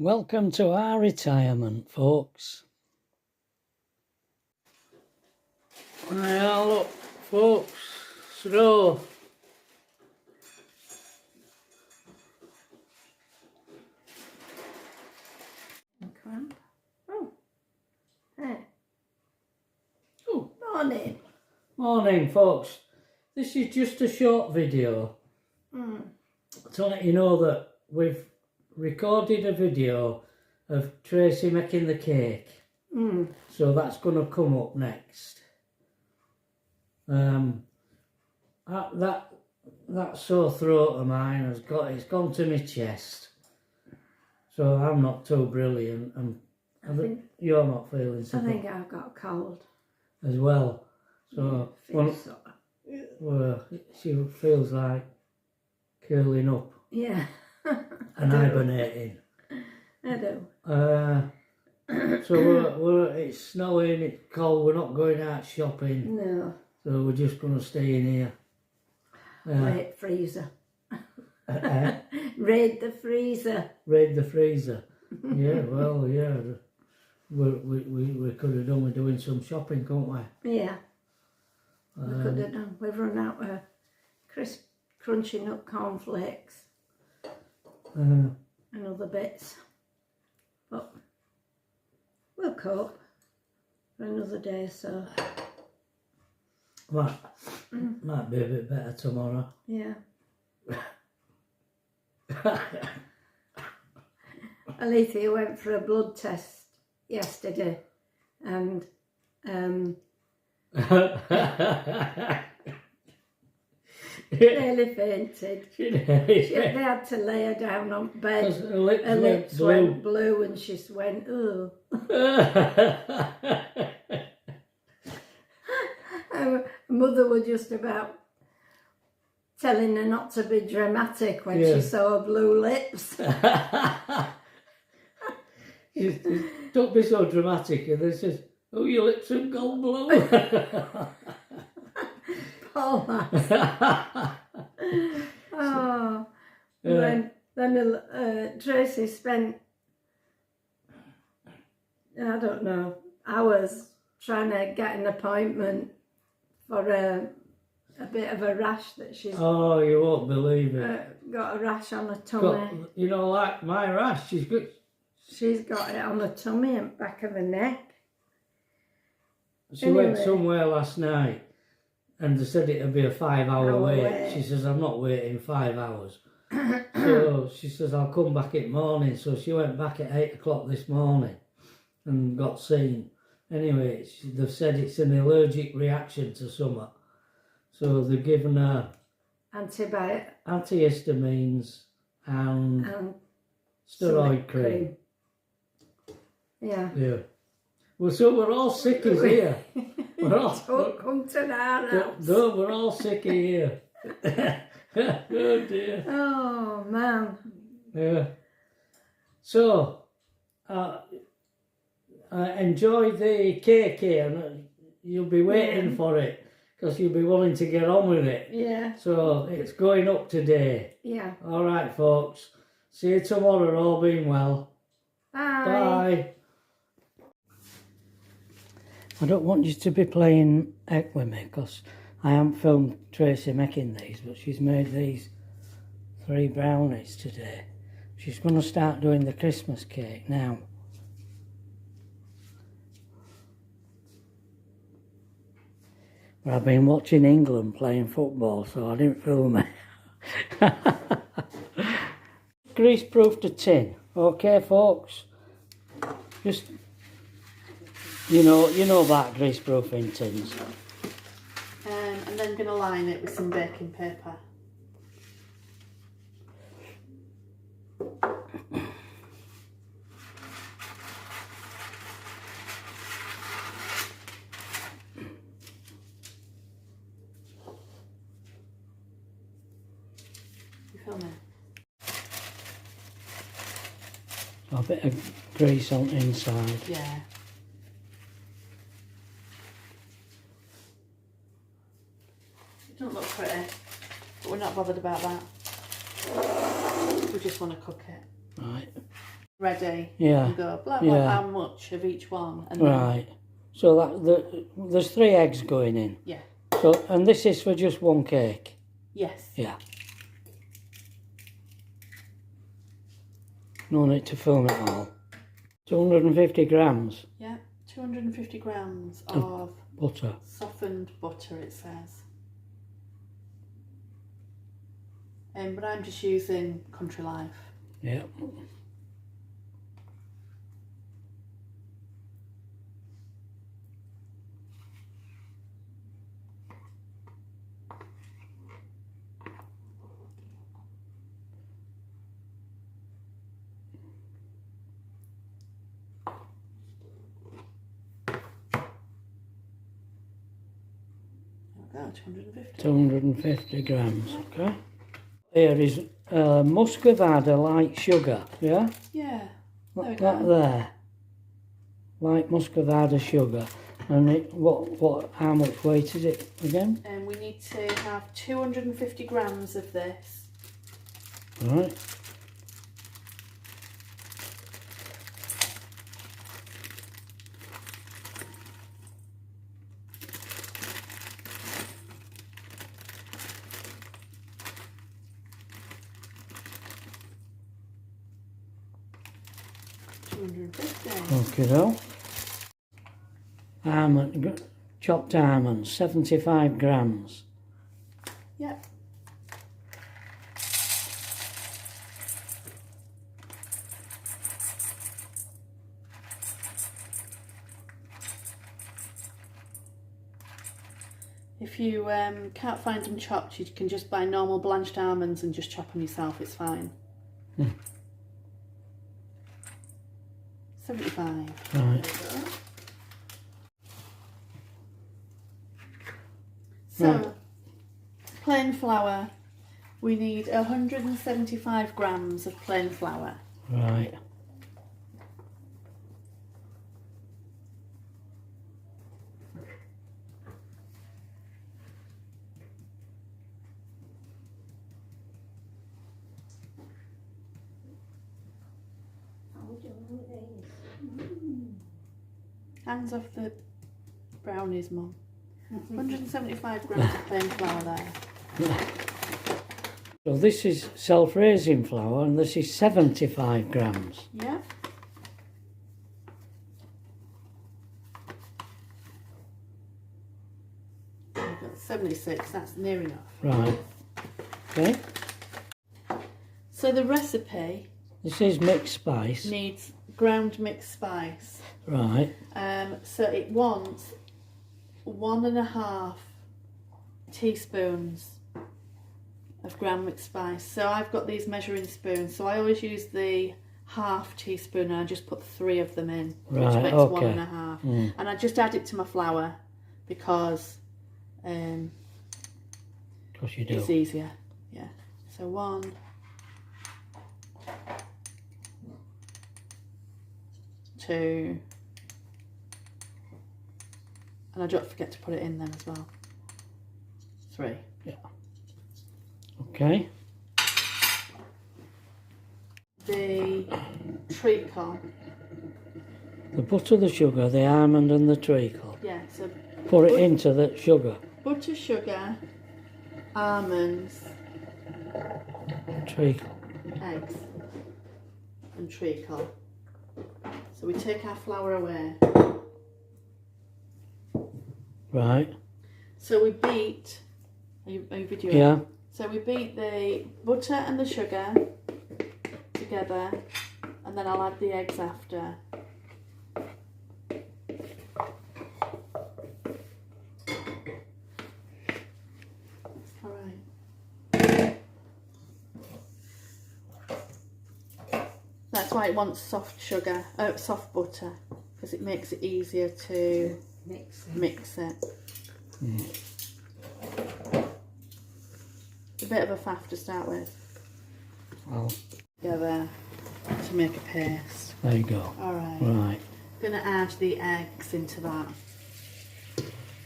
Welcome to our retirement, folks. Now look, folks, so Cramp. Oh, hey. oh, Morning. morning, folks. This is just a short video to let you know that we've recorded a video of Tracey making the cake. So that's going to come up next. That sore throat of mine it's gone to my chest. So I'm not too brilliant, and you're not feeling so I think I've got a cold. as well. So well, she feels like curling up. Yeah. And hibernating. I do. So it's snowing, it's cold, we're not going out shopping. No. So we're just going to stay in here. Wait, freezer. Raid the freezer. Raid the freezer. Yeah, well, yeah. We could have done with doing some shopping, couldn't we? Yeah. We could have done. We've run out of crisp, crunchy nut cornflakes and other bits. But we'll cope for another day or so. Might be a bit better tomorrow. Yeah. Alethea went for a blood test yesterday and nearly fainted. They had to lay her down on bed. Her lips went blue and she went, oh. Her mother was just about telling her not to be dramatic when she saw her blue lips. Don't be so dramatic. And they says, oh, your lips have gone blue. Poor lass. Oh. And then Tracey spent, I don't know, hours trying to get an appointment for a bit of a rash that she's... Oh, you won't believe it. Got a rash on her tummy. You know, like my rash, she's got it on her tummy and back of her neck. She went somewhere last night and they said it'd be a 5-hour wait. She says, I'm not waiting 5 hours. So she says, I'll come back in the morning. So she went back at 8 o'clock this morning and got seen. Anyway, they've said it's an allergic reaction to something. So they've given her antihistamines and steroid cream. Yeah. Yeah. Well, so we're all sick as here. We're all come to our house. No, we're all sick of here. Oh dear. Oh man. Yeah. So, enjoy the cake here, and you'll be waiting for it because you'll be wanting to get on with it. Yeah. So it's going up today. Yeah. All right, folks. See you tomorrow. All being well. Bye. Bye. I don't want you to be playing heck with me because I haven't filmed Tracey making these, but she's made these 3 brownies today. She's going to start doing the Christmas cake now. But I've been watching England playing football, so I didn't film it. Grease-proof the tin, okay, folks? Just, you know about grease-proofing tins. And then going to line it with some baking paper. You filming? So a bit of grease on the inside. Yeah. It doesn't look pretty, but we're not bothered about that. We just want to cook it. Right. ready. Yeah. And go, blah, Yeah. how much of each one. And Right. So there's 3 eggs going in. Yeah. So, and this is for just 1 cake? Yes. Yeah. No need to film it all. 250 grams. Yeah, 250 grams of butter. Softened butter, it says. But I'm just using Country Life. Yeah. There we go, 250. 250 grams, okay. Here is muscovada light sugar, yeah? Yeah, there we That go. there. Light muscovada sugar. And how much weight is it again? And we need to have 250 grams of this. Right. Okay, though. Almond, chopped almonds, 75 grams. Yep. If you can't find them chopped, you can just buy normal blanched almonds and just chop them yourself, it's fine. 75. Right. So, Right. plain flour. We need 175 grams of plain flour. Right. Hands off the brownies, Mum. 175 grams of plain flour there. So this is self-raising flour and this is 75 grams. Yeah. We've got 76, that's near enough. Right. Okay. So the recipe This is mixed spice. needs ground mixed spice. Right. So it wants 1.5 teaspoons of ground mixed spice. So I've got these measuring spoons, so I always use the half teaspoon and I just put 3 of them in, which Right, makes okay. 1.5. And I just add it to my flour because Because you do. it's easier. Yeah. So 1, 2, and I don't forget to put it in then as well. 3. Yeah. Okay. The treacle. The butter, the sugar, the almond and the treacle. Yeah, so Put it into the sugar. butter, sugar, almonds, Treacle. eggs, and treacle. So we take our flour away. Right. So we beat. Are you videoing? Yeah. So we beat the butter and the sugar together, and then I'll add the eggs after. That's why it wants soft sugar, soft butter, because it makes it easier to mix it. It's a bit of a faff to start with. Well, Together to make a paste. there you go. Alright. Right. Gonna add the eggs into that.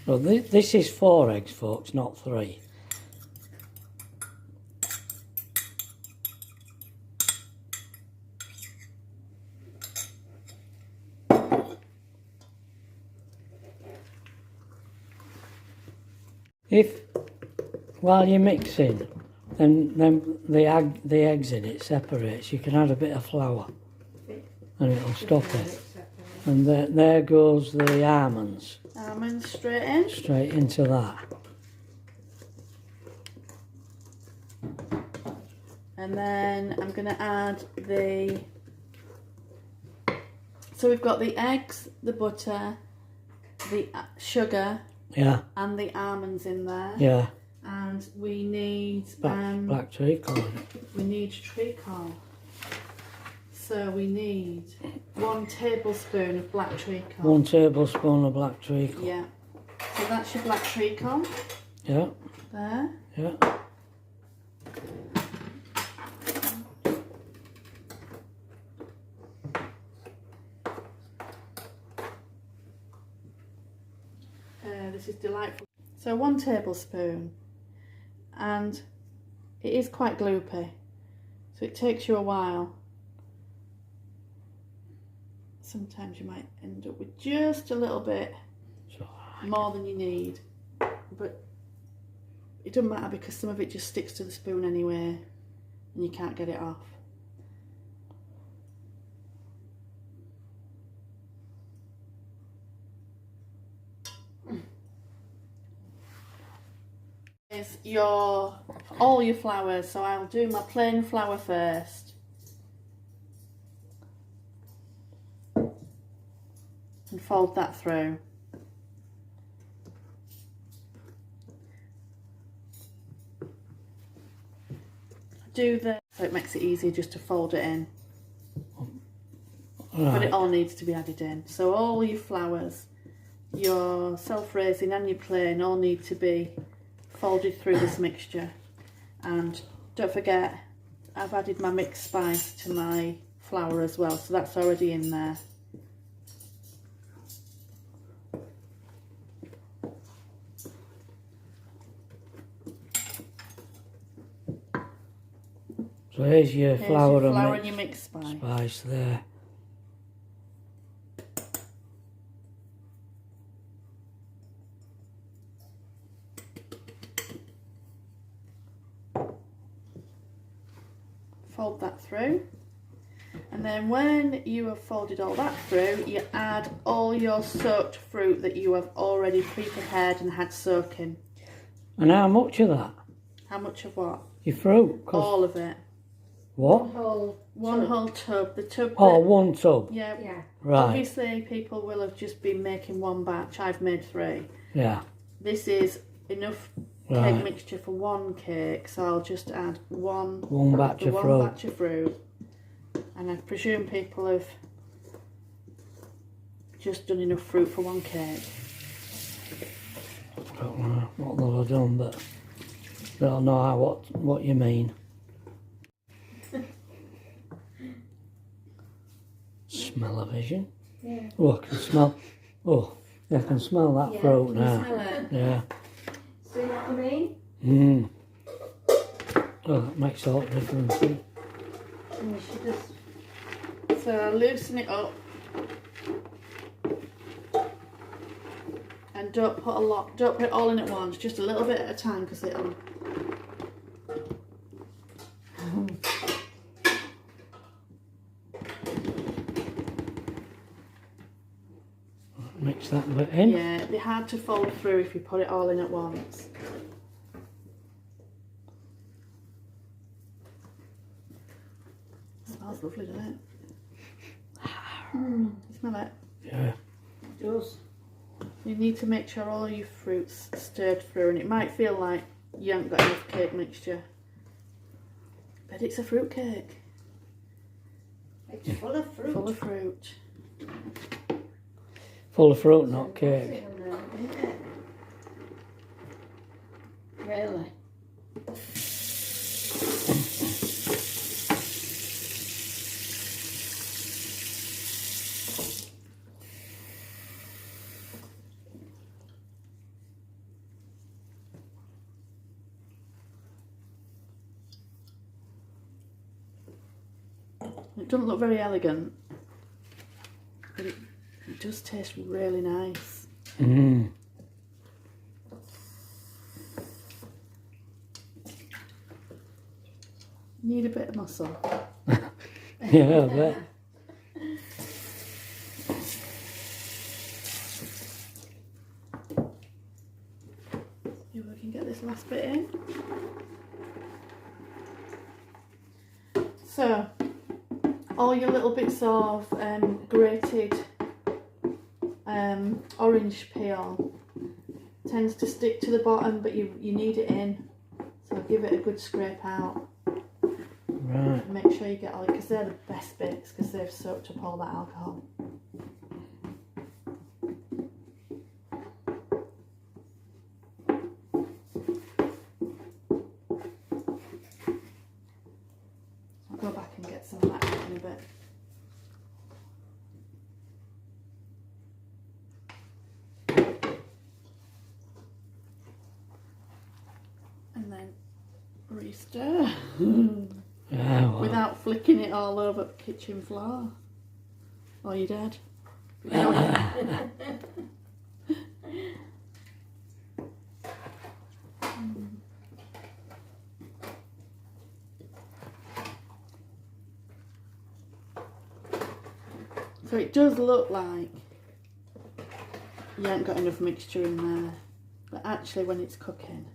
So this is 4 eggs, folks, not 3. If while you're mixing, then the eggs in it separates. You can add a bit of flour, and it'll stop it. And there goes the almonds. Almonds straight in. Straight into that. And then I'm going to add the... So we've got the eggs, the butter, the sugar, yeah, and the almonds in there. Yeah. And we need... black treacle in it. We need treacle. So we need 1 tablespoon of black treacle. 1 tablespoon of black treacle. Yeah. So that's your black treacle. Yeah. There. Yeah. This is delightful. So 1 tablespoon, and it is quite gloopy, so it takes you a while. Sometimes you might end up with just a little bit more than you need, but it doesn't matter because some of it just sticks to the spoon anyway and you can't get it off. Is all your flours, so I'll do my plain flour first. And fold that through. So it makes it easier just to fold it in. Right. But it all needs to be added in. So all your flours, your self-raising and your plain all need to be folded through this mixture. And don't forget, I've added my mixed spice to my flour as well, so that's already in there. So here's your flour, and your mixed spice there. Fold that through, and then when you have folded all that through, you add all your soaked fruit that you have already pre-prepared and had soaking. And how much of that? How much of what? Your fruit? All of it. What? One whole tub. The tub. Oh, 1 tub. Yeah. Right. Obviously, people will have just been making 1 batch. I've made 3. Yeah. This is enough cake mixture for 1 cake, so I'll just add one batch of fruit. And I presume people have just done enough fruit for 1 cake. I don't know what they'll have done, but they'll know what you mean. Smell-o-vision. Yeah. Oh, I can smell. Oh, I can smell that fruit now. Smell it? Yeah. See what I mean? Mm. Oh, that makes all the difference. And you should just... So loosen it up. And don't put it all in at once, just a little bit at a time because it'll... Mix that bit in. Yeah, it'd be hard to fold through if you put it all in at once. It smells lovely, doesn't it? Smell it? Yeah. It does. You need to make sure all your fruit's stirred through, and it might feel like you haven't got enough cake mixture. But it's a fruit cake. It's full of fruit. Full of fruit. Full of fruit, not cake. Really? It doesn't look very elegant, but it does taste really nice. Mm. Need a bit of muscle. Yeah, I bet. See if we can get this last bit in. So, all your little bits of grated orange peel tends to stick to the bottom, but you need it in. So give it a good scrape out. Right. Make sure you get all it, because they're the best bits, because they've soaked up all that alcohol. I'll go back and get some of that in a bit. And then re-stir. Yeah, well. Without flicking it all over the kitchen floor. Or you're dead. So it does look like you haven't got enough mixture in there, but actually when it's cooking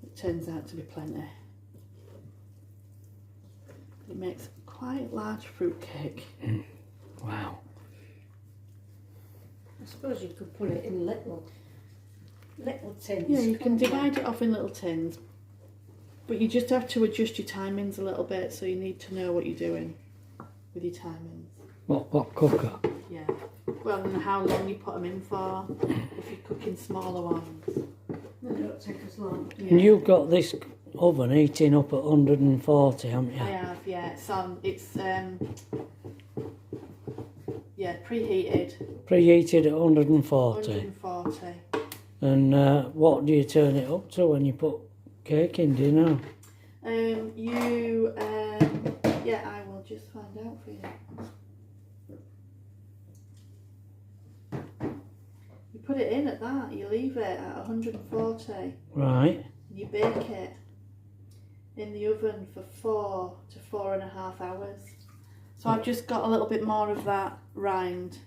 it turns out to be plenty. It makes quite large fruit cake. Wow. I suppose you could put it in little tins. Yeah, you can divide it off in little tins, but you just have to adjust your timings a little bit, so you need to know what you're doing with your timings. What cooker? Yeah. Well, and how long you put them in for, if you're cooking smaller ones. They don't take as long. Yeah. And you've got this oven heating up at 140, haven't you? I have, yeah. It's on. It's yeah, preheated. Preheated at 140. 140. And what do you turn it up to when you put cake in, do you know? Yeah, I will just find out for you. You put it in at that, you leave it at 140. Right. You bake it in the oven for 4 to 4.5 hours. So I've just got a little bit more of that rind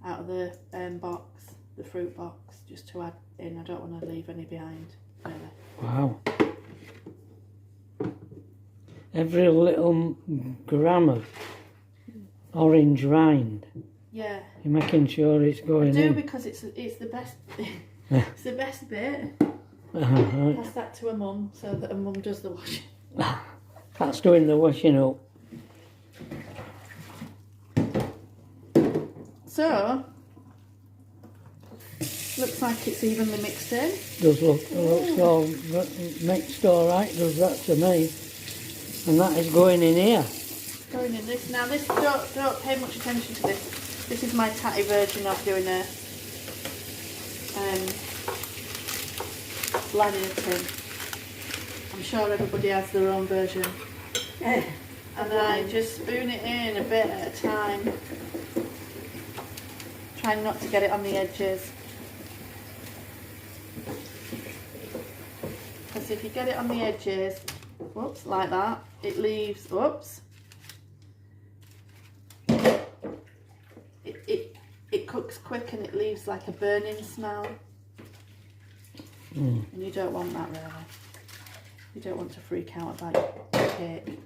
out of the box, the fruit box, just to add in. I don't want to leave any behind, really. Wow. Every little gram of orange rind. Yeah. You're making sure it's going I do, in. because it's the best. It's the best bit. Right. Pass that to a mum, so that a mum does the washing. That's doing the washing up. So looks like it's evenly mixed in. Does looks all mixed all right, does that to me. And that is going in here. Going in this. Now this, don't pay much attention to this. This is my tatty version of doing a line in a tin. I'm sure everybody has their own version. And I just spoon it in a bit at a time. Trying not to get it on the edges. Because if you get it on the edges, whoops, like that, it leaves, whoops. It cooks quick and it leaves like a burning smell. And you don't want that, really. You don't want to freak out about your cake.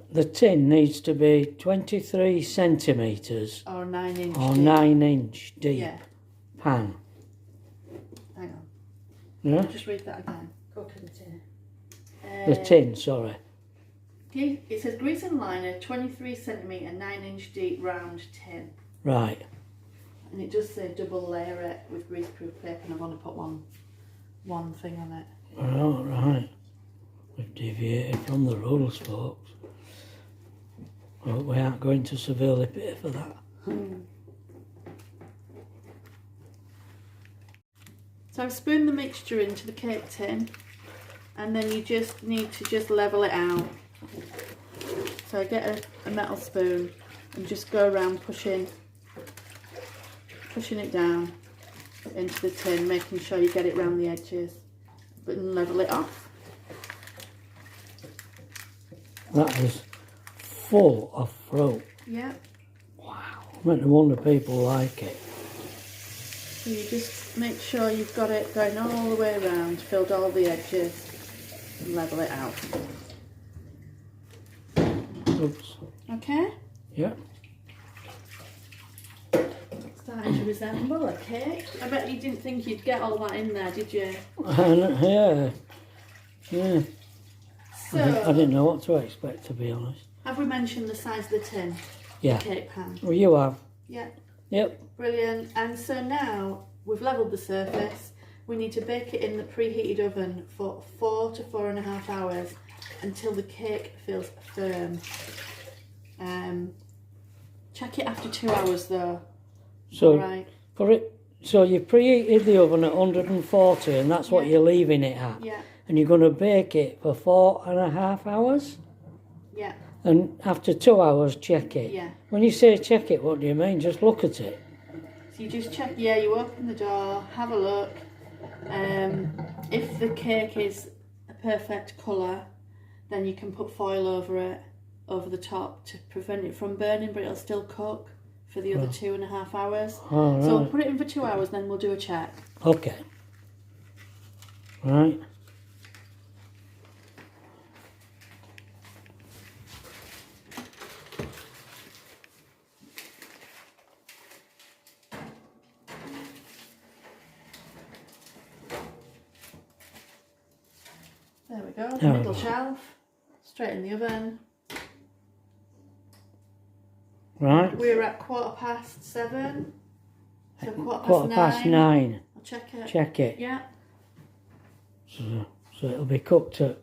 The tin needs to be 23 centimetres Or 9-inch or deep. 9-inch deep Yeah. pan. Hang on. Yeah? Just read that again. Cooking tin. The tin, sorry. It says grease and liner, 23 centimetre, 9-inch deep round tin. Right. And it does say double layer it with greaseproof paper, and I've only put one thing on it. Oh, right. We've deviated from the rules, folks. Well, we aren't going to severely pay for that. So I've spooned the mixture into the cake tin, and then you just need to just level it out. So I get a metal spoon and just go around pushing it down into the tin, making sure you get it round the edges, but then level it off. That is full of fruit. Yeah. Wow. I no wonder people like it. So you just make sure you've got it going all the way around, filled all the edges, and level it out. Oops. Okay? Yeah. Starting to resemble a cake. I bet you didn't think you'd get all that in there, did you? Yeah. Yeah. So, I didn't know what to expect, to be honest. have we mentioned the size of the tin? Yeah. The cake pan? Well, you have. Yeah. Yep. Brilliant. And so now we've levelled the surface. We need to bake it in the preheated oven for 4 to 4.5 hours until the cake feels firm. Check it after 2 hours though. So Right. so you preheated the oven at 140, and that's what Yeah. you're leaving it at. Yeah. And you're going to bake it for 4.5 hours. Yeah. And after 2 hours, check it. Yeah. When you say check it, what do you mean? Just look at it. So you just check, yeah, you open the door, have a look. If the cake is a perfect colour, then you can put foil over it, over the top to prevent it from burning, but it'll still cook for the other 2.5 hours. All right. So we'll put it in for 2 hours, then we'll do a check. Okay. Right. There we go, There we middle go. shelf, straight in the oven. Right. We're at 7:15. So Quarter past 9. I'll check it. Check it. Yeah. So it'll be cooked at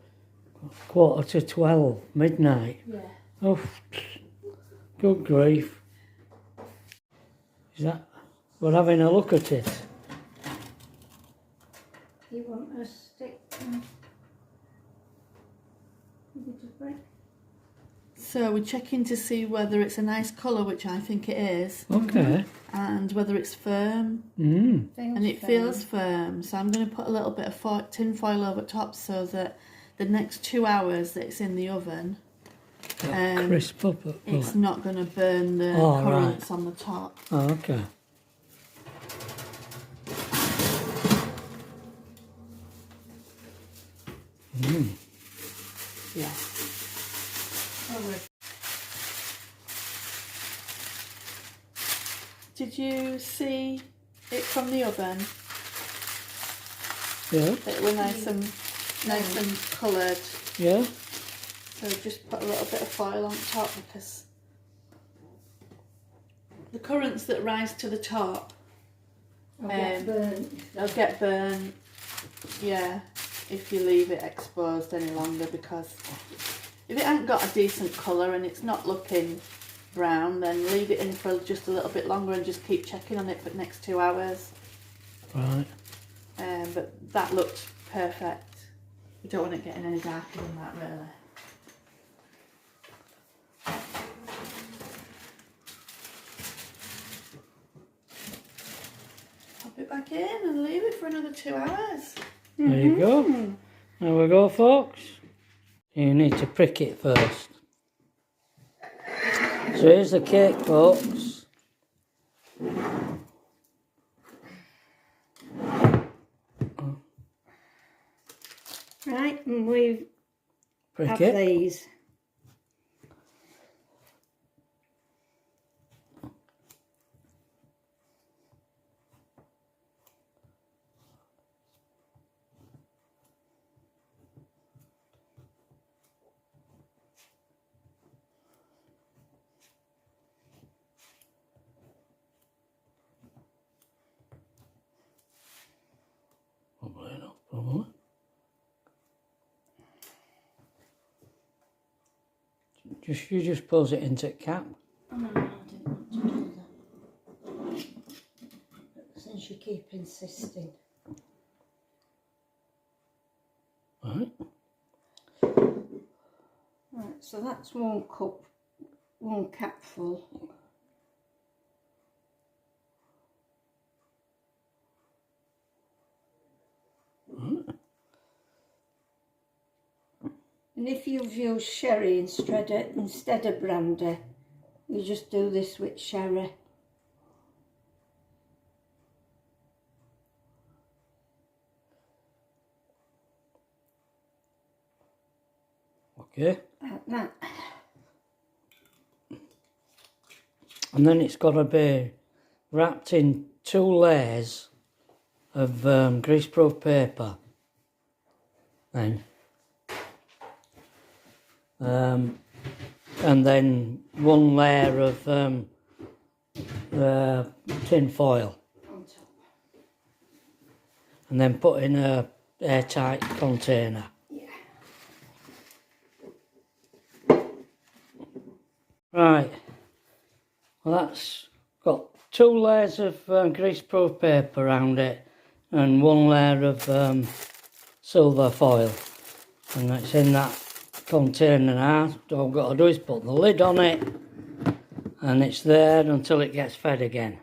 11:45, midnight. Yeah. Oh, good grief. Is that... We're having a look at it. You want a stick? Break? So we're checking to see whether it's a nice colour, which I think it is, Okay. and whether it's firm. And it feels firm. So I'm going to put a little bit of tin foil over top so that the next 2 hours that it's in the oven, Crisp up. it's not going to burn the Oh, currants on the top. Oh, okay. Yeah. Did you see it from the oven? Yeah. That it were nice and coloured. Yeah. So just put a little bit of foil on top because the currants that rise to the top, they'll get burnt. Yeah, if you leave it exposed any longer, because if it ain't got a decent colour and it's not looking brown, then leave it in for just a little bit longer and just keep checking on it for the next 2 hours. Right. But that looked perfect. We don't want it getting any darker than that, really. Pop it back in and leave it for another 2 hours. There you go. There we go, folks. You need to prick it first. So here's the cake, folks. Right, and we Prick have it. these. Probably not, probably. You just pulls it into cap. Oh, no, I didn't want to do that. But since you keep insisting. Right. Right, so that's 1 cup, 1 capful. And if you've used sherry instead of brandy, you just do this with sherry. Okay. Like that. And then it's got to be wrapped in 2 layers of greaseproof paper. Then. And then 1 layer of tin foil. On top. And then put in a airtight container. Yeah. Right. Well, that's got 2 layers of greaseproof paper around it and 1 layer of silver foil. And it's in that container now. All I've got to do is put the lid on it and it's there until it gets fed again.